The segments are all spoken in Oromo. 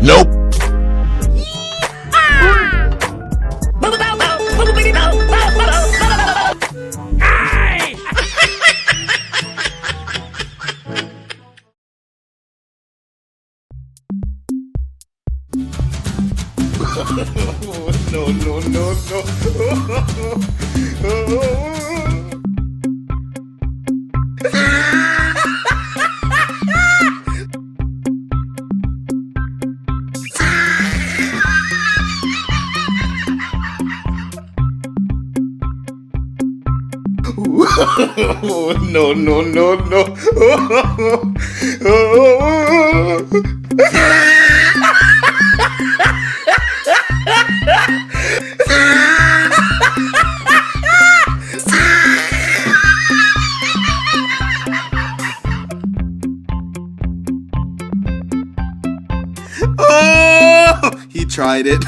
Nope. No. Oh, he tried it.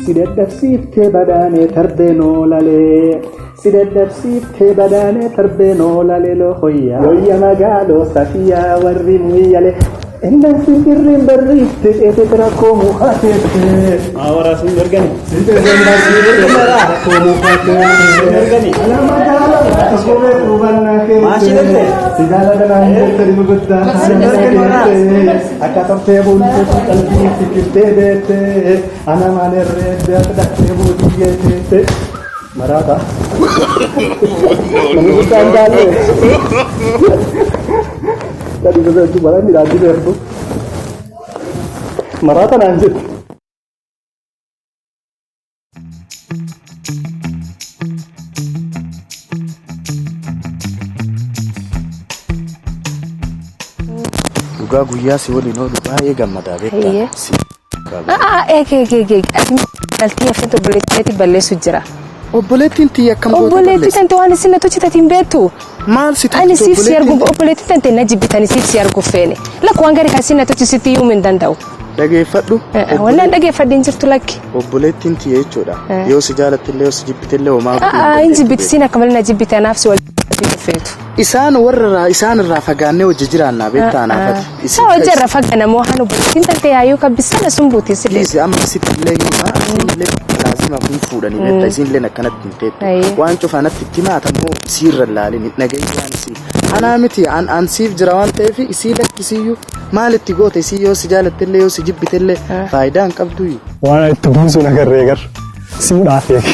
Sidedabsiif kee badaanee tarbeenoo lalee Sidedabsiif kee badaanee tarbeenoo lalee loohoyyaa Looyya magaaloo safiyaa warri muyyale Innan sinbirriin barriitti eeteet rakkoo mukateette Awaraasiin ergani Sinbirriin barriitti rakkoo mukateette Ala magaalaa Asgoobee qubannaa keesse Maashidette Sigaala danaan jettani muguddaa Akka tortee buulteetti qalbii fikirtee beette Ana maanerree beekdattee buutii geessette Maraata Muguddaa ndaalee Tadi betul itu malah tidak ada itu. Maratan anjir. Duga guyyaa si waliin oolu baay'ee gammadaa beektaa. Galtii hafte obboleettiitti balleessu jira. Obboleettiin tiyya akkam goota Obboleettii tante waan isin na tolchitatiin beektu. Maal si Ani siif si arguuf obboleettii tante na jibbitanii siif si arguuf feene. Lakki waan gari kan isin na tolchisitti iyyuu hin danda'u. Dhageeffadhu. Wallaan dhageeffadhiin jirtu lakki. Obboleettiin tiyya jechuudha. Yoo si jaalattillee yoo si jibbitellee homaa hin jibbitisiin akka malee na jibbite anaaf si waliin feetu. Isaan irraa fagaannee hojii jiraannaa beektaa anaafati. Isaa hojii irraa fagaanna moo haan obboleettiin tante yaayyuu kabbisana sun buutiisillee. Liisi amma sittillee isinillee laazima kun fuudhanii beektaa isinillee akkanatti hin teettu. Waan cufaanatti itti maatammoo siirra laalin nagayaan isii. Anaa miti an siif jira waan ta'eef isii lakkisiyyuu maalitti goote isii yoo si jaalattillee yoo si jibbitellee faayidaa hin qabduyyuu. Waan itti buusuun agarree gar simuudhaaf eege.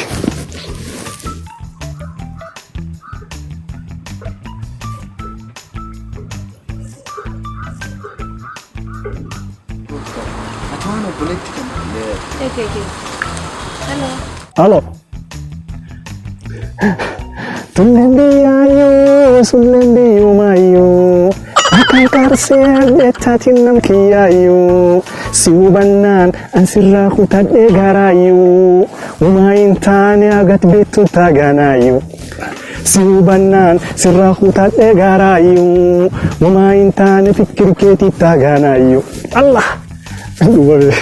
Halo. Sullembiyu mayu akan karsee bettatin nam kiyaayu si hubannaan an sirraa kutadhee garaayu umaa hin taane agat beettu taganaayu si hubannaan sirraa kutadhee garaayu umaa hin taane fikir keetii taganaayu Allah dubabe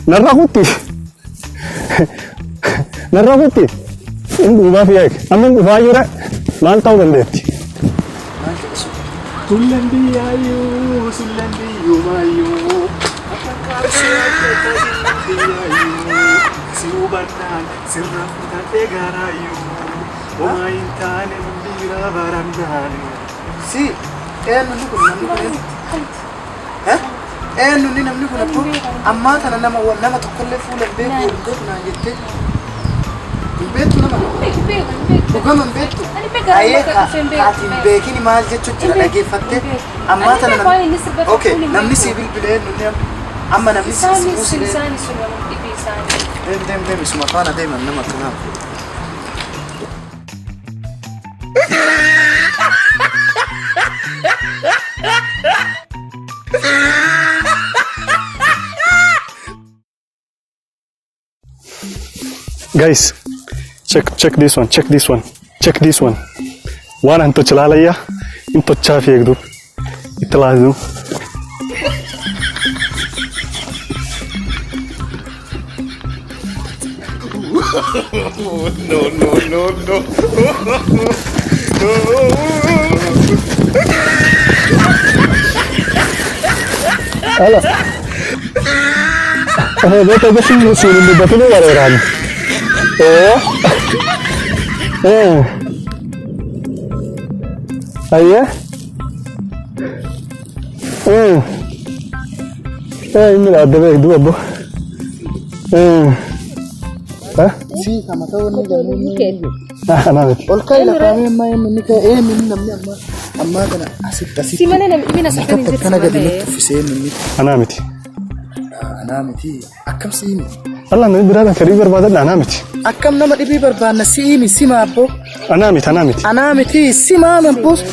narra kutti Duba fiek, amin duba jura, maal ta'uu dandeetti. Sullembiyu mayu, akan karsee bettatin si hubannaan sirraa kutadhee garaayu umaa hin taane dhiira barandaayu. Si eenyu kun namni kun eenyu namni kun abbo ammaa kana nama tokkollee fuula beeku naan jettee beektu nama dhugaman beektu ati beekini maal jechuun jira dhageeffattee ammaa kana namni si bilbilee amma namni si buusilee Dem isuma faana deeman nama kanaaf. Guys, check this one. Waan anto chalaalaya into chaaf eegdu itlaadu. No. Ala. Beto sini betul wareran. Ayah. Ini ada dua bu. Si kama tahu ni jamu. Anak. Olkai la kami mai menika min namni amma kana asit. Si mana mina sakani zit. Kana gadi mutu fi sai min. Anamiti. Anamiti. Akam sini. Allah nabi berada kari berbada anamiti. Akam nama dibi berbana sini sima bo. Anamiti. Anamiti sima man bos.